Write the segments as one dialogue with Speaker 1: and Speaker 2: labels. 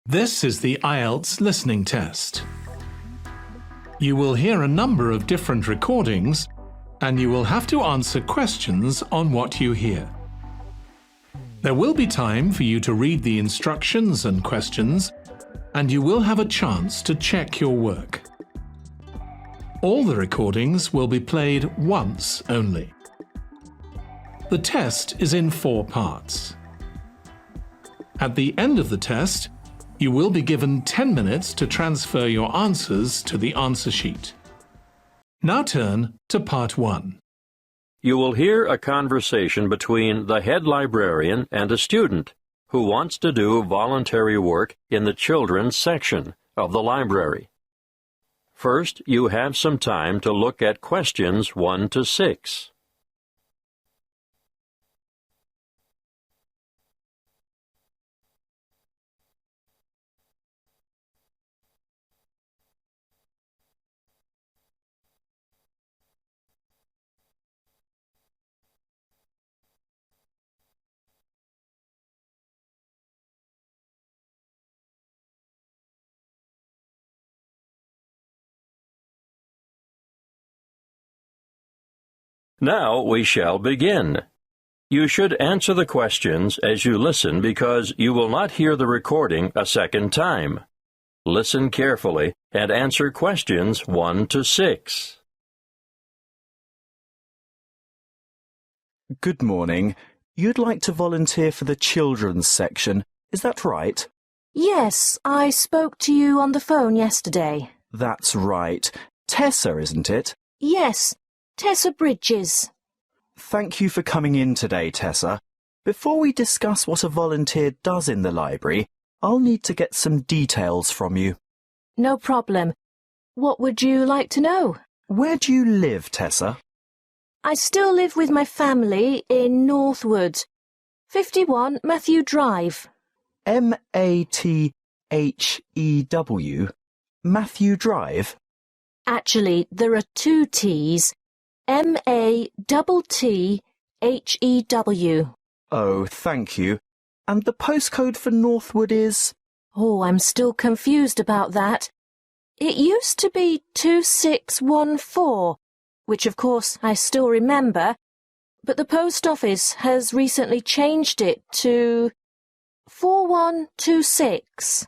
Speaker 1: This is the IELTS listening test. You will hear a number of different recordings and you will have to answer questions on what you hear. There will be time for you to read the instructions and questions, and you will have a chance to check your work. All the recordings will be played once only. The test is in 4 parts. At the end of the test, you will be given 10 minutes to transfer your answers to the answer sheet. Now turn to Part 1.
Speaker 2: You will hear a conversation between the head librarian and a student who wants to do voluntary work in the children's section of the library. First, you have some time to look at questions 1 to 6. Now we shall begin. You should answer the questions as you listen because you will not hear the recording a second time. Listen carefully and answer questions 1 to 6.
Speaker 3: Good morning. You'd like to volunteer for the children's section, is that right?
Speaker 4: Yes, I spoke to you on the phone yesterday.
Speaker 3: That's right. Tessa, isn't it?
Speaker 4: Yes, Tessa Bridges.
Speaker 3: Thank you for coming in today, Tessa. Before we discuss what a volunteer does in the library, I'll need to get some details from you.
Speaker 4: No problem. What would you like to know?
Speaker 3: Where do you live, Tessa?
Speaker 4: I still live with my family in Northwood, 51 Matthew Drive.
Speaker 3: M-A-T-H-E-W? Matthew Drive?
Speaker 4: Actually, there are 2 T's. M-A-T-T-H-E-W.
Speaker 3: Oh, thank you. And the postcode for Northwood is?
Speaker 4: Oh, I'm still confused about that. It used to be 2614, which of course I still remember, but the post office has recently changed it to 4126.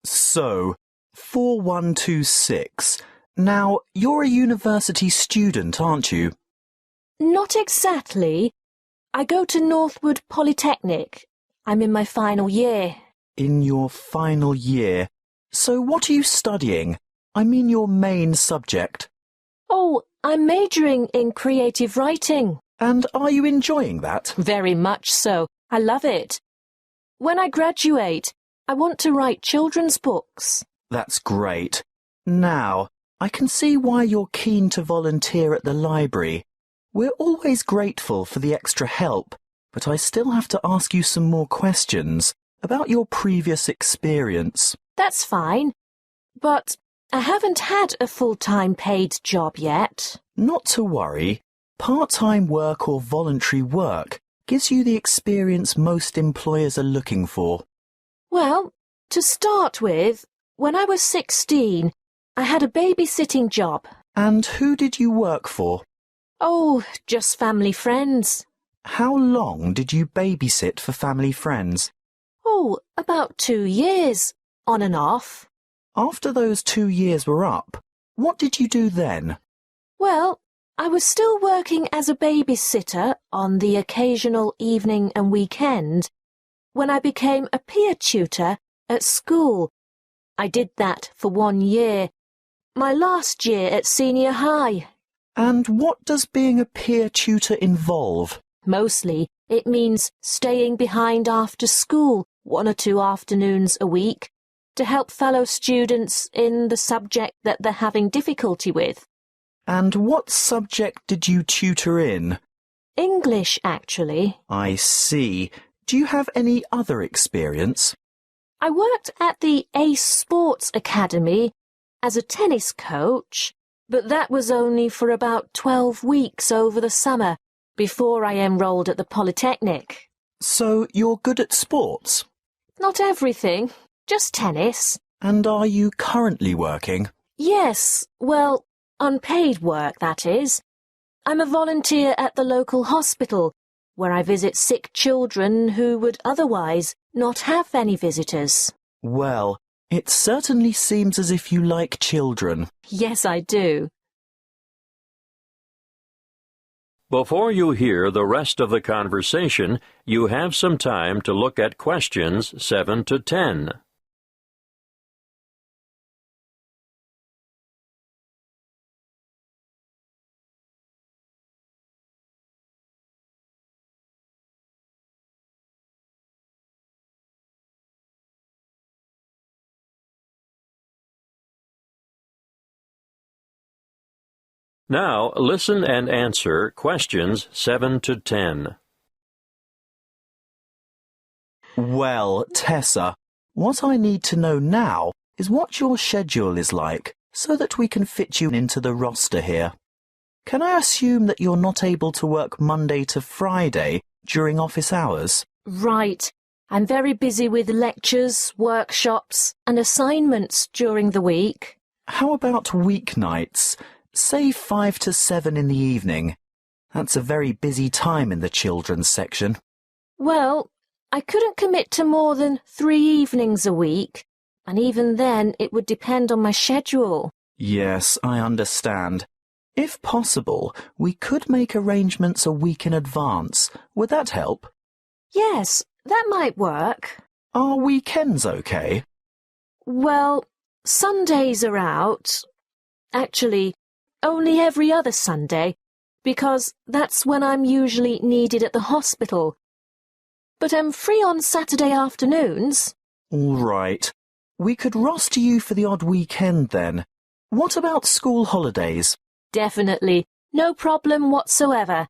Speaker 3: So, 4126. Now, you're a university student, aren't you?
Speaker 4: Not exactly. I go to Northwood Polytechnic. I'm in my final year.
Speaker 3: In your final year. So what are you studying? I mean your main subject.
Speaker 4: Oh, I'm majoring in creative writing.
Speaker 3: And are you enjoying that?
Speaker 4: Very much so. I love it. When I graduate, I want to write children's books.
Speaker 3: That's great. Now, I can see why you're keen to volunteer at the library. We're always grateful for the extra help, but I still have to ask you some more questions about your previous experience.
Speaker 4: That's fine, but I haven't had a full-time paid job yet.
Speaker 3: Not to worry. Part-time work or voluntary work gives you the experience most employers are looking for.
Speaker 4: Well, to start with, when I was 16, I had a babysitting job.
Speaker 3: And who did you work for?
Speaker 4: Oh, just family friends.
Speaker 3: How long did you babysit for family friends?
Speaker 4: Oh, about 2 years, on and off.
Speaker 3: After those 2 years were up, what did you do then?
Speaker 4: Well, I was still working as a babysitter on the occasional evening and weekend when I became a peer tutor at school. I did that for 1 year, my last year at senior high.
Speaker 3: And what does being a peer tutor involve?
Speaker 4: Mostly, it means staying behind after school 1 or 2 afternoons a week to help fellow students in the subject that they're having difficulty with.
Speaker 3: And what subject did you tutor in?
Speaker 4: English, actually.
Speaker 3: I see. Do you have any other experience?
Speaker 4: I worked at the Ace Sports Academy as a tennis coach, but that was only for about 12 weeks over the summer before I enrolled at the Polytechnic.
Speaker 3: So you're good at sports?
Speaker 4: Not everything. Just tennis.
Speaker 3: And are you currently working?
Speaker 4: Yes, well, unpaid work, that is. I'm a volunteer at the local hospital, where I visit sick children who would otherwise not have any visitors.
Speaker 3: Well, it certainly seems as if you like children.
Speaker 4: Yes, I do.
Speaker 2: Before you hear the rest of the conversation, you have some time to look at questions 7 to 10. Now, listen and answer questions 7 to 10.
Speaker 3: Well, Tessa, what I need to know now is what your schedule is like, so that we can fit you into the roster here. Can I assume that you're not able to work Monday to Friday during office hours?
Speaker 4: Right. I'm very busy with lectures, workshops, and assignments during the week.
Speaker 3: How about weeknights? Say 5 to 7 in the evening. That's a very busy time in the children's section.
Speaker 4: Well, I couldn't commit to more than 3 evenings a week, and even then it would depend on my schedule.
Speaker 3: Yes, I understand. If possible, we could make arrangements a week in advance. Would that help?
Speaker 4: Yes, that might work.
Speaker 3: Are weekends okay?
Speaker 4: Well, Sundays are out. Actually, only every other Sunday, because that's when I'm usually needed at the hospital. But I'm free on Saturday afternoons.
Speaker 3: All right. We could roster you for the odd weekend then. What about school holidays?
Speaker 4: Definitely. No problem whatsoever.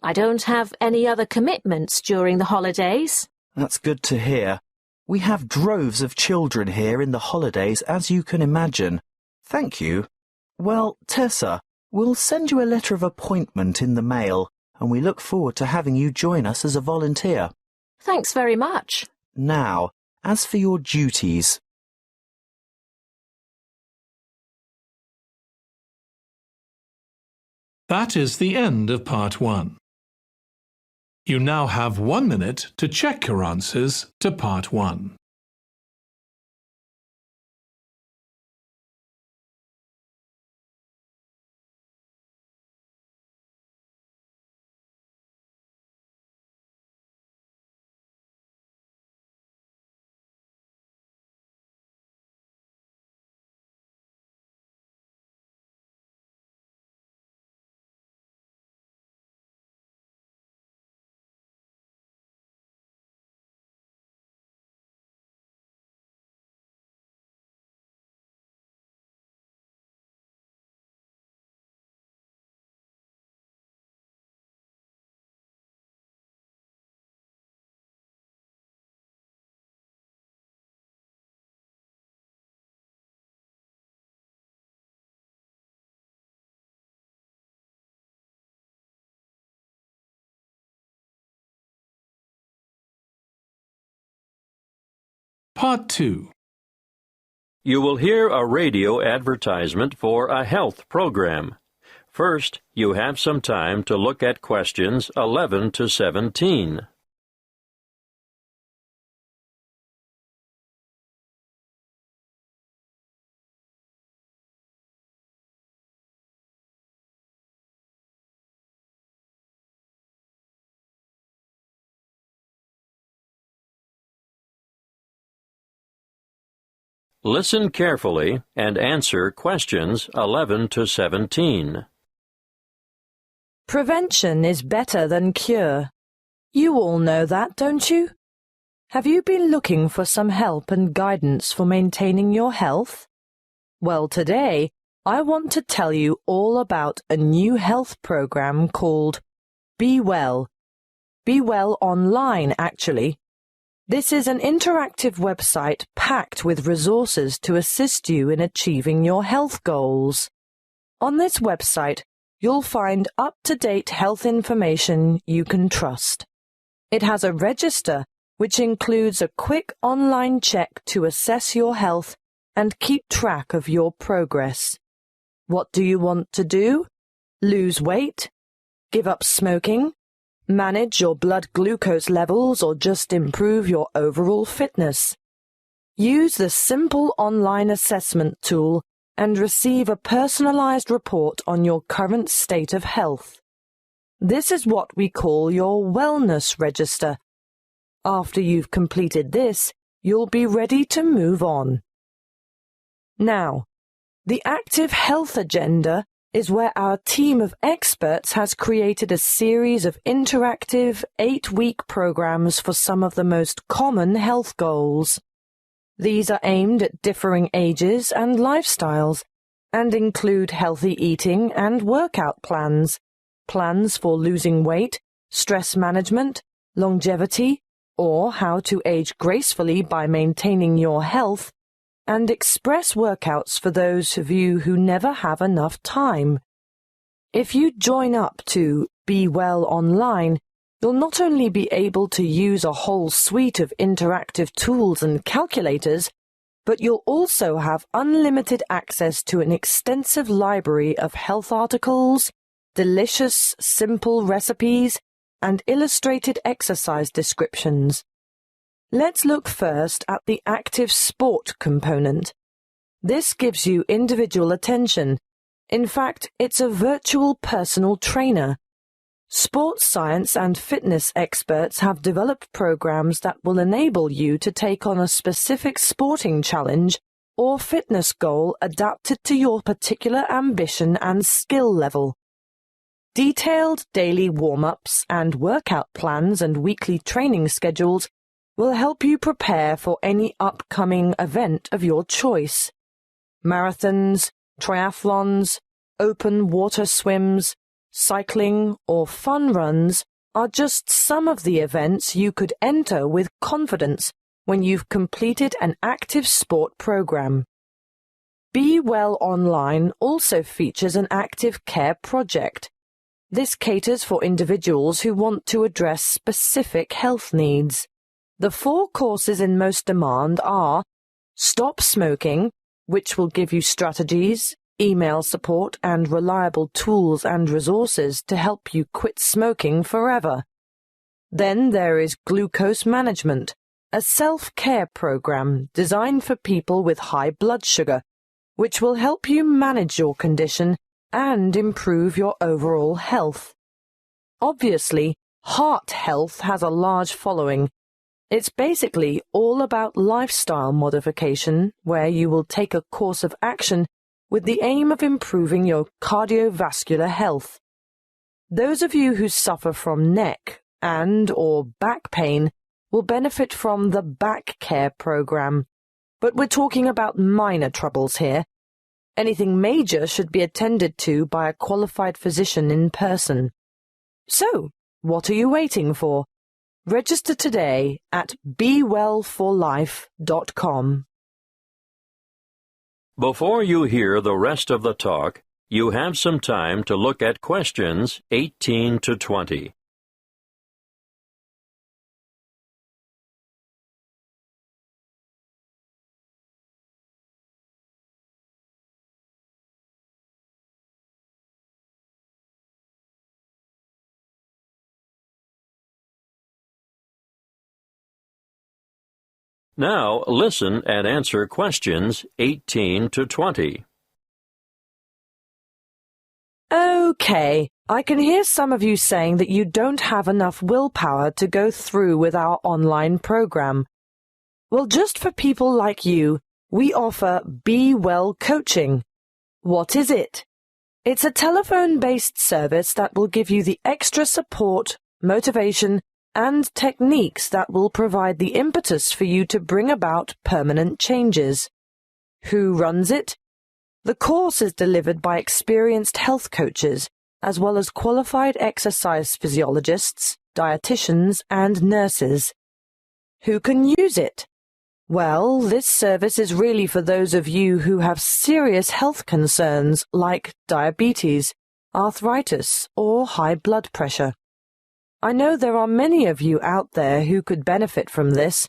Speaker 4: I don't have any other commitments during the holidays.
Speaker 3: That's good to hear. We have droves of children here in the holidays, as you can imagine. Thank you. Well, Tessa, we'll send you a letter of appointment in the mail, and we look forward to having you join us as a volunteer.
Speaker 4: Thanks very much.
Speaker 3: Now, as for your duties.
Speaker 1: That is the end of Part 1. You now have 1 minute to check your answers to Part 1. Part 2.
Speaker 2: You will hear a radio advertisement for a health program. First, you have some time to look at questions 11 to 17. Listen carefully and answer questions 11 to 17.
Speaker 5: Prevention is better than cure. You all know that, don't you? Have you been looking for some help and guidance for maintaining your health? Well, today, I want to tell you all about a new health program called Be Well. Be Well Online, actually. This is an interactive website packed with resources to assist you in achieving your health goals. On this website, you'll find up-to-date health information you can trust. It has a register which includes a quick online check to assess your health and keep track of your progress. What do you want to do? Lose weight? Give up smoking? Manage your blood glucose levels or just improve your overall fitness? Use the simple online assessment tool and receive a personalized report on your current state of health. This is what we call your wellness register. After you've completed this, you'll be ready to move on. Now, the Active Health Agenda is where our team of experts has created a series of interactive 8-week programs for some of the most common health goals. These are aimed at differing ages and lifestyles and include healthy eating and workout plans, plans for losing weight, stress management, longevity, or how to age gracefully by maintaining your health, and express workouts for those of you who never have enough time. If you join up to Be Well Online, you'll not only be able to use a whole suite of interactive tools and calculators, but you'll also have unlimited access to an extensive library of health articles, delicious, simple recipes, and illustrated exercise descriptions. Let's look first at the active sport component. This gives you individual attention. In fact, it's a virtual personal trainer. Sports science and fitness experts have developed programs that will enable you to take on a specific sporting challenge or fitness goal adapted to your particular ambition and skill level. Detailed daily warm-ups and workout plans and weekly training schedules will help you prepare for any upcoming event of your choice. Marathons, triathlons, open water swims, cycling, or fun runs are just some of the events you could enter with confidence when you've completed an active sport program. Be Well Online also features an active care project. This caters for individuals who want to address specific health needs. The 4 courses in most demand are Stop Smoking, which will give you strategies, email support, and reliable tools and resources to help you quit smoking forever. Then there is Glucose Management, a self-care program designed for people with high blood sugar, which will help you manage your condition and improve your overall health. Obviously, heart health has a large following. It's basically all about lifestyle modification, where you will take a course of action with the aim of improving your cardiovascular health. Those of you who suffer from neck and/or back pain will benefit from the Back Care program, but we're talking about minor troubles here. Anything major should be attended to by a qualified physician in person. So, what are you waiting for? Register today at bewellforlife.com.
Speaker 2: Before you hear the rest of the talk, you have some time to look at questions 18 to 20. Now listen and answer questions 18 to 20.
Speaker 5: Okay, I can hear some of you saying that you don't have enough willpower to go through with our online program. Well, just for people like you, we offer Be Well Coaching. What is it? It's a telephone-based service that will give you the extra support, motivation, and techniques that will provide the impetus for you to bring about permanent changes. Who runs it? The course is delivered by experienced health coaches, as well as qualified exercise physiologists, dietitians, and nurses. Who can use it? Well, this service is really for those of you who have serious health concerns like diabetes, arthritis, or high blood pressure. I know there are many of you out there who could benefit from this.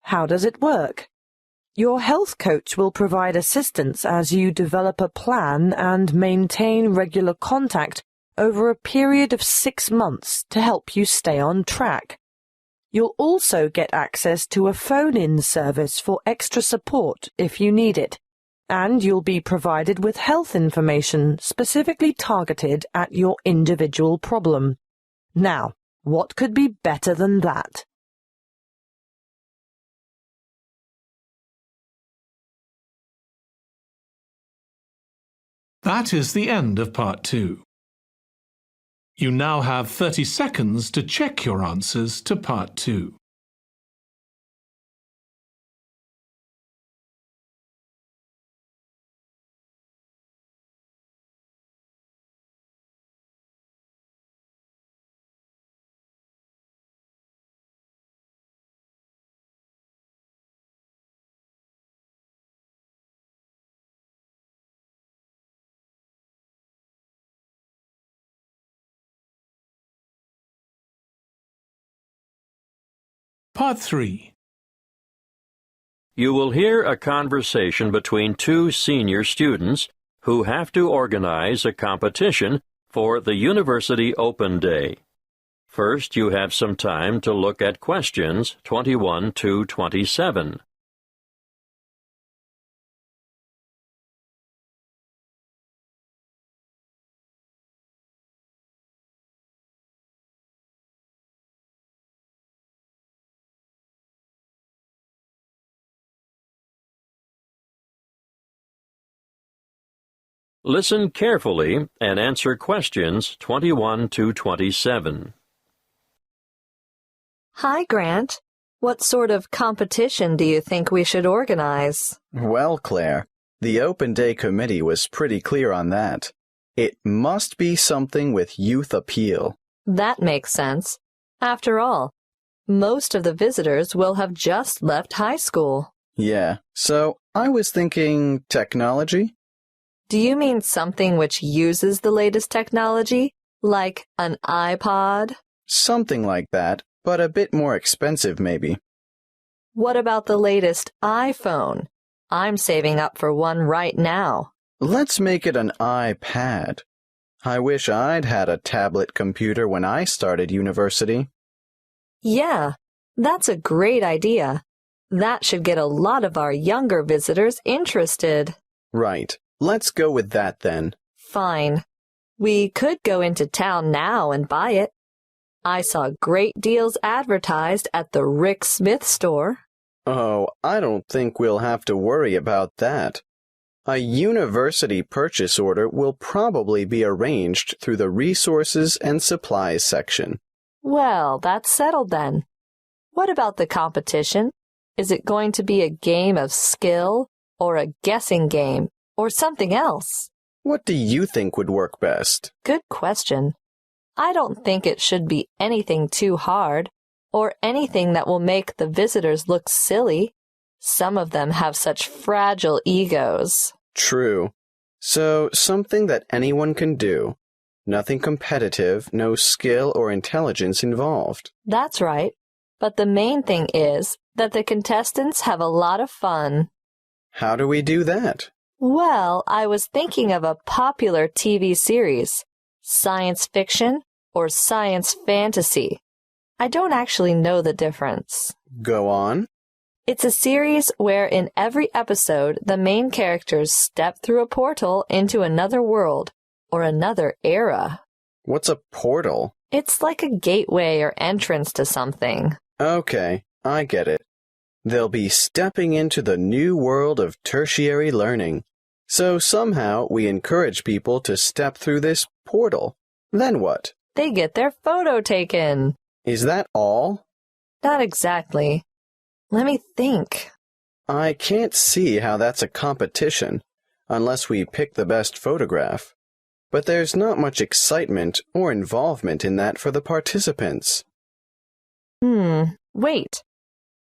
Speaker 5: How does it work? Your health coach will provide assistance as you develop a plan and maintain regular contact over a period of 6 months to help you stay on track. You'll also get access to a phone-in service for extra support if you need it, and you'll be provided with health information specifically targeted at your individual problem. Now, what could be better than that?
Speaker 1: That is the end of Part 2. You now have 30 seconds to check your answers to Part 2. Part 3.
Speaker 2: You will hear a conversation between two senior students who have to organize a competition for the University Open Day. First, you have some time to look at questions 21 to 27. Listen carefully and answer questions 21 to 27.
Speaker 6: Hi, Grant. What sort of competition do you think we should organize?
Speaker 7: Well, Claire, the Open Day Committee was pretty clear on that. It must be something with youth appeal.
Speaker 6: That makes sense. After all, most of the visitors will have just left high school.
Speaker 7: Yeah, so I was thinking technology?
Speaker 6: Do you mean something which uses the latest technology, like an iPod?
Speaker 7: Something like that, but a bit more expensive maybe.
Speaker 6: What about the latest iPhone? I'm saving up for one right now.
Speaker 7: Let's make it an iPad. I wish I'd had a tablet computer when I started university.
Speaker 6: Yeah, that's a great idea. That should get a lot of our younger visitors interested.
Speaker 7: Right. Let's go with that then.
Speaker 6: Fine. We could go into town now and buy it. I saw great deals advertised at the Rick Smith store.
Speaker 7: Oh, I don't think we'll have to worry about that. A university purchase order will probably be arranged through the Resources and Supplies section.
Speaker 6: Well, that's settled then. What about the competition? Is it going to be a game of skill or a guessing game or something else?
Speaker 7: What do you think would work best?
Speaker 6: Good question. I don't think it should be anything too hard or anything that will make the visitors look silly. Some of them have such fragile egos.
Speaker 7: True. So, something that anyone can do. Nothing competitive, no skill or intelligence involved.
Speaker 6: That's right. But the main thing is that the contestants have a lot of fun.
Speaker 7: How do we do that?
Speaker 6: Well, I was thinking of a popular TV series, science fiction or science fantasy. I don't actually know the difference.
Speaker 7: Go on.
Speaker 6: It's a series where in every episode the main characters step through a portal into another world or another era.
Speaker 7: What's a portal?
Speaker 6: It's like a gateway or entrance to something.
Speaker 7: Okay, I get it. They'll be stepping into the new world of tertiary learning. So somehow we encourage people to step through this portal. Then what?
Speaker 6: They get their photo taken.
Speaker 7: Is that all?
Speaker 6: Not exactly. Let me think.
Speaker 7: I can't see how that's a competition, unless we pick the best photograph. But there's not much excitement or involvement in that for the participants.
Speaker 6: Wait.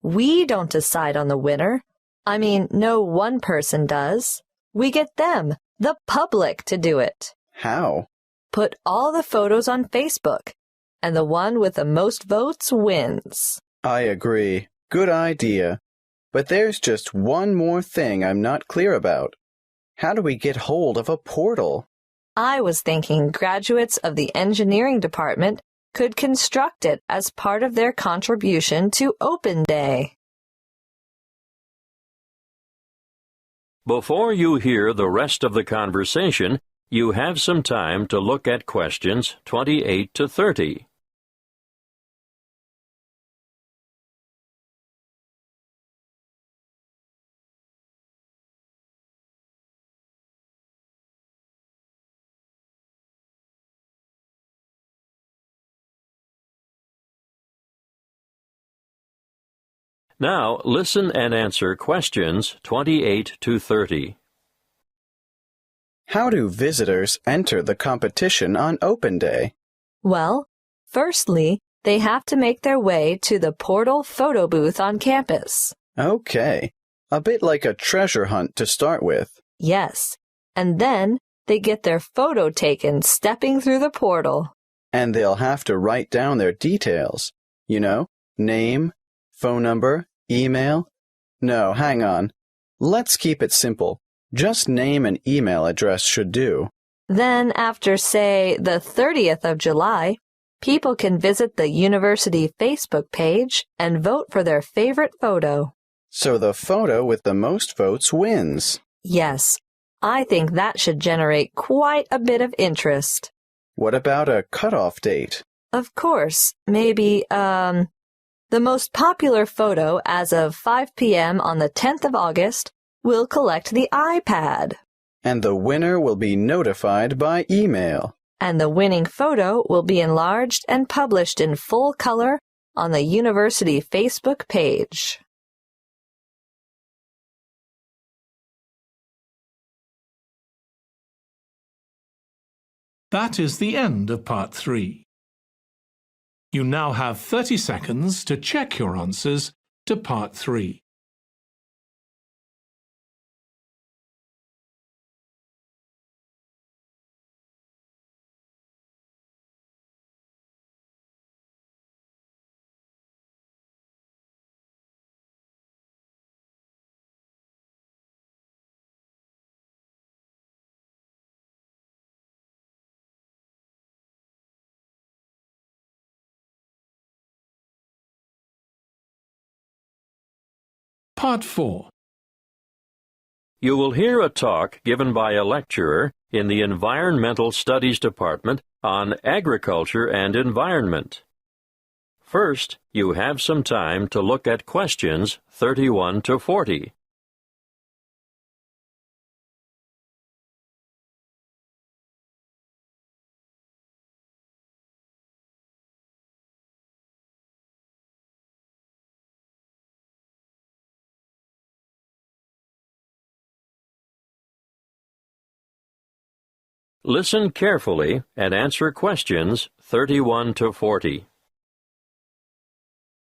Speaker 6: We don't decide on the winner. I mean, no one person does. We get them, the public, to do it.
Speaker 7: How?
Speaker 6: Put all the photos on Facebook. and the one with the most votes wins.
Speaker 7: I agree. Good idea. But there's just one more thing I'm not clear about. How do we get hold of a portal?
Speaker 6: I was thinking graduates of the engineering department could construct it as part of their contribution to Open Day.
Speaker 2: Before you hear the rest of the conversation, you have some time to look at questions 28 to 30. Now, listen and answer questions 28 to 30.
Speaker 7: How do visitors enter the competition on Open Day?
Speaker 6: Well, firstly, they have to make their way to the portal photo booth on campus.
Speaker 7: Okay. A bit like a treasure hunt to start with.
Speaker 6: Yes, and then they get their photo taken stepping through the portal.
Speaker 7: And they'll have to write down their details. You know, name, phone number, email. No, hang on. Let's keep it simple. Just name and email address should do.
Speaker 6: Then after, say, the 30th of July, people can visit the university Facebook page and vote for their favorite photo.
Speaker 7: So the photo with the most votes wins.
Speaker 6: Yes, I think that should generate quite a bit of interest.
Speaker 7: What about a cutoff date?
Speaker 6: Of course, maybe, the most popular photo as of 5 p.m. on the 10th of August will collect the iPad.
Speaker 7: And the winner will be notified by email.
Speaker 6: And the winning photo will be enlarged and published in full color on the university Facebook page.
Speaker 1: That is the end of Part 3. You now have 30 seconds to check your answers to Part 3. Part 4.
Speaker 2: You will hear a talk given by a lecturer in the Environmental Studies Department on agriculture and environment. First, you have some time to look at questions 31 to 40. Listen carefully and answer questions 31 to 40.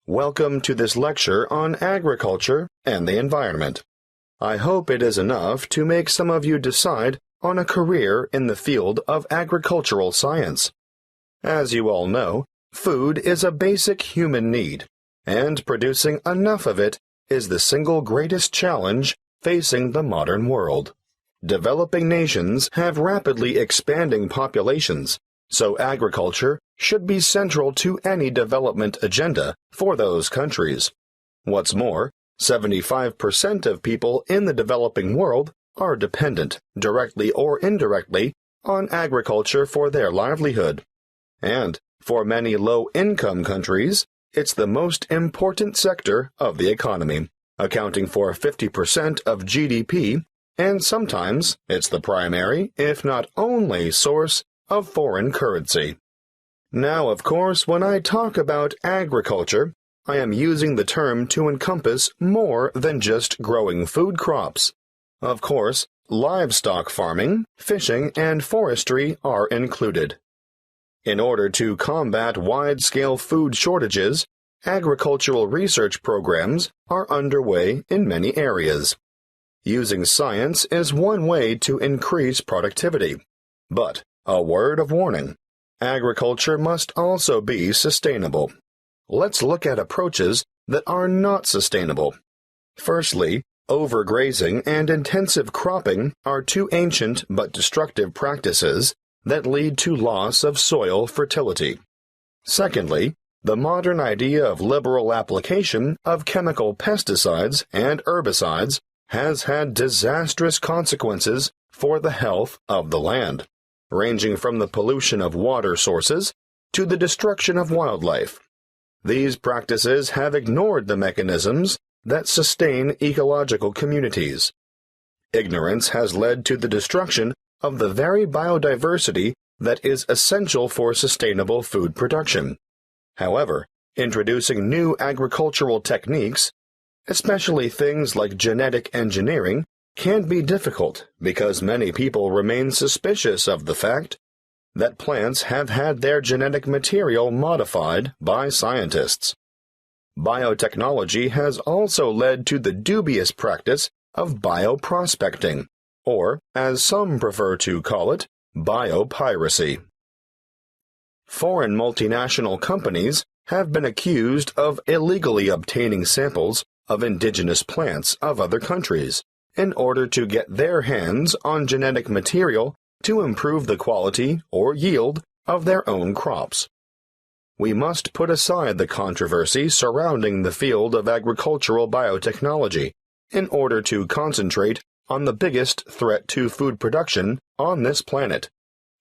Speaker 8: Welcome to this lecture on agriculture and the environment. I hope it is enough to make some of you decide on a career in the field of agricultural science. As you all know, food is a basic human need, and producing enough of it is the single greatest challenge facing the modern world. Developing nations have rapidly expanding populations, so agriculture should be central to any development agenda for those countries. What's more, 75% of people in the developing world are dependent, directly or indirectly, on agriculture for their livelihood. And for many low-income countries, it's the most important sector of the economy, accounting for 50% of GDP, and sometimes it's the primary, if not only, source of foreign currency. Now, of course, when I talk about agriculture, I am using the term to encompass more than just growing food crops. Of course, livestock farming, fishing, and forestry are included. In order to combat wide-scale food shortages, agricultural research programs are underway in many areas. Using science is one way to increase productivity. But, a word of warning, agriculture must also be sustainable. Let's look at approaches that are not sustainable. Firstly, overgrazing and intensive cropping are two ancient but destructive practices that lead to loss of soil fertility. Secondly, the modern idea of liberal application of chemical pesticides and herbicides has had disastrous consequences for the health of the land, ranging from the pollution of water sources to the destruction of wildlife. These practices have ignored the mechanisms that sustain ecological communities. Ignorance has led to the destruction of the very biodiversity that is essential for sustainable food production. However, introducing new agricultural techniques, especially things like genetic engineering, can be difficult because many people remain suspicious of the fact that plants have had their genetic material modified by scientists. Biotechnology has also led to the dubious practice of bioprospecting, or, as some prefer to call it, biopiracy. Foreign multinational companies have been accused of illegally obtaining samples of indigenous plants of other countries in order to get their hands on genetic material to improve the quality or yield of their own crops. We must put aside the controversy surrounding the field of agricultural biotechnology in order to concentrate on the biggest threat to food production on this planet,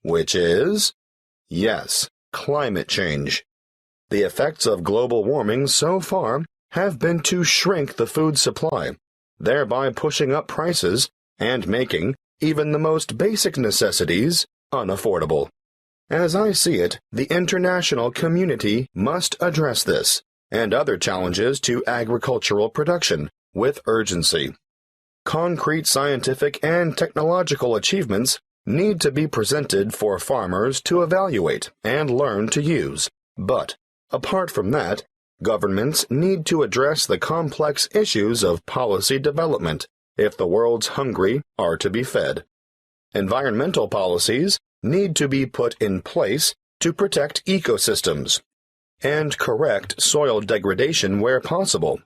Speaker 8: which is, yes, climate change. The effects of global warming so far have been to shrink the food supply, thereby pushing up prices and making even the most basic necessities unaffordable. As I see it, the international community must address this and other challenges to agricultural production with urgency. Concrete scientific and technological achievements need to be presented for farmers to evaluate and learn to use. But, apart from that, governments need to address the complex issues of policy development if the world's hungry are to be fed. Environmental policies need to be put in place to protect ecosystems and correct soil degradation where possible.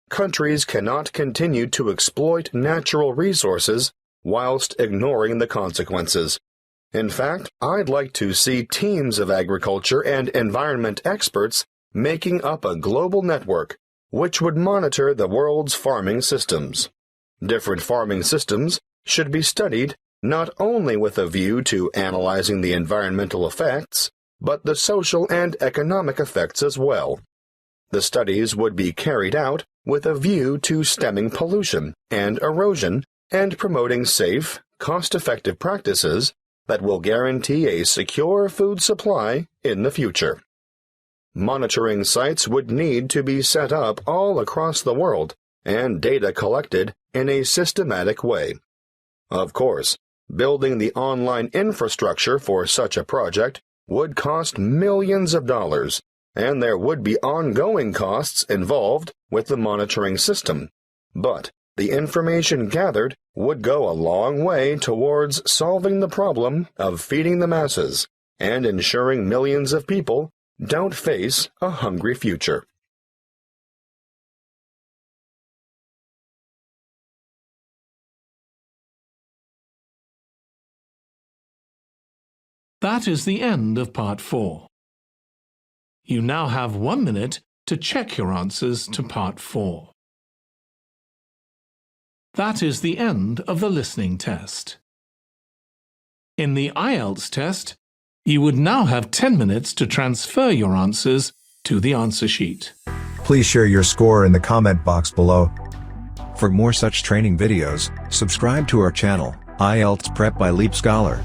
Speaker 8: Countries cannot continue to exploit natural resources whilst ignoring the consequences. In fact, I'd like to see teams of agriculture and environment experts making up a global network which would monitor the world's farming systems. Different farming systems should be studied not only with a view to analyzing the environmental effects, but the social and economic effects as well. The studies would be carried out with a view to stemming pollution and erosion and promoting safe, cost-effective practices that will guarantee a secure food supply in the future. Monitoring sites would need to be set up all across the world and data collected in a systematic way. Of course, building the online infrastructure for such a project would cost millions of dollars, and there would be ongoing costs involved with the monitoring system. But the information gathered would go a long way towards solving the problem of feeding the masses and ensuring millions of people don't face a hungry future.
Speaker 1: That is the end of Part 4. You now have 1 minute to check your answers to Part 4. That is the end of the listening test. In the IELTS test, you would now have 10 minutes to transfer your answers to the answer sheet.
Speaker 9: Please share your score in the comment box below. For more such training videos, subscribe to our channel, IELTS Prep by LeapScholar.